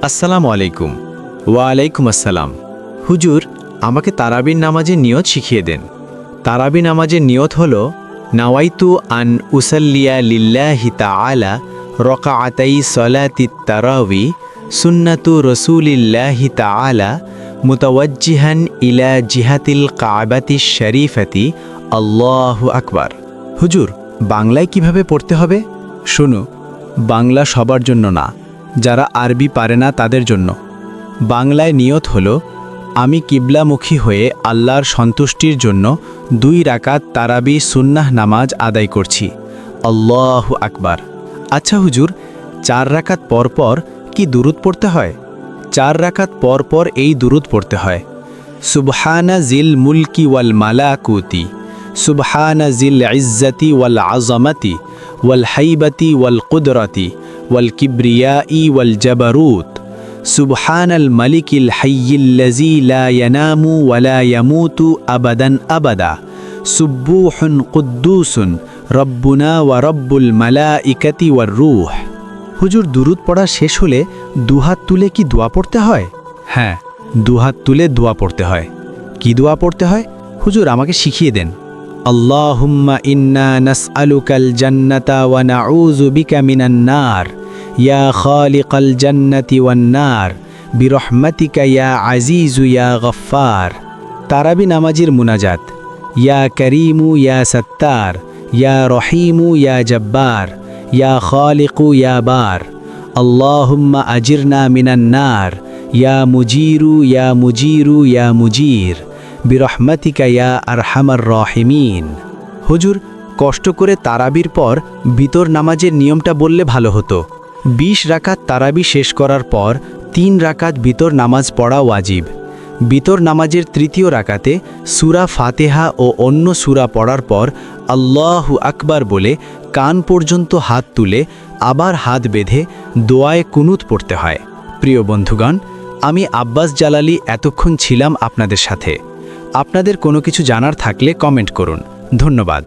আসসালামু আলাইকুম। ওয়ালাইকুম আসসালাম। হুজুর, আমাকে তারাবির নামাজের নিয়ত শিখিয়ে দেন। তারাবি নামাজের নিয়ত হল নাওয়াইতু আন উসাল্লিয়া লিল্লাহি তাআলা রকাআতাই সলাতিত তারাবি সুন্নাতু রসুলিল্লাহি তাআলা মুতাওয়াজ্জিহান ইলা জিহাতিল কাবাতিশ শরীফাতি আল্লাহু আকবার। হুজুর, বাংলায় কিভাবে পড়তে হবে? শোনো, বাংলা সবার জন্য না, যারা আরবি পারে না তাদের জন্য। বাংলায় নিয়ত হল আমি কিবলামুখী হয়ে আল্লাহর সন্তুষ্টির জন্য 2 রাকাত তারাবি সুন্নাহ নামাজ আদায় করছি। আল্লাহু আকবার। আচ্ছা হুজুর, 4 রাকাত পরপর কি দুরুদ পড়তে হয়? 4 রাকাত পরপর এই দুরুদ পড়তে হয়। সুবহানা জিল মুলকি ওয়াল মালাকুতি, সুবহানা জিল ইজ্জতি ওয়াল আযমাতি ওয়াল হাইবাতি ওয়াল কুদরতি ওয়াল কিবরিয়াই ওয়াল জাবারুত, সুবহানাল মালিকিল হাইয়িল্লাযী লা ইয়ানামু ওয়া লা ইয়ামুতু আবাদান আবাদা, সুব্বুহুন কুদ্দুসুন রব্বুনা ওয়া রব্বুল মালাইকাতি ওয়ার রূহ। হুজুর, দুরুদ পড়া শেষ হলে দুহাত তুলে কি দোয়া পড়তে হয়? হ্যাঁ, দুহাত তুলে দোয়া পড়তে হয়। কি দোয়া পড়তে হয় হুজুর, আমাকে শিখিয়ে দেন। আল্লাহুম্মা ইন্না নাসআলুকাল জান্নাতা ওয়া নাউযু বিকা মিনান নার ইয়া খালিকাল জান্নাতি ওয়ান নার বিরহমাতিকা ইয়া আজিজু ইয়া গফফার। তারাবি নামাজির মুনাজাত। ইয়া করিমু ইয়া সত্তার, ইয়া রহিমু ইয়া জব্বার, ইয়া খালিকু ইয়া বার। আল্লাহুম্মা আজিরনা মিনান নার ইয়া মুজিরু ইয়া মুজিরু ইয়া মুজির বিরহমাতিকা ইয়া আরহামার রাহিমিন। হুজুর, কষ্ট করে তারাবির পর বিতর নামাজের নিয়মটা বললে ভালো হতো। 20 রাকাত তারাবি শেষ করার পর 3 রাকাত বিতর নামাজ পড়া ওয়াজিব। বিতর নামাজের 3য় রাকাতে সূরা ফাতিহা ও অন্য সূরা পড়ার পর আল্লাহু আকবার বলে কান পর্যন্ত হাত তুলে আবার হাত বেঁধে দোয়ায়ে কুনুত পড়তে হয়। প্রিয় বন্ধুগণ, আমি আব্বাস জালালি এতক্ষণ ছিলাম আপনাদের সাথে। আপনাদের কোনো কিছু জানার থাকলে কমেন্ট করুন। ধন্যবাদ।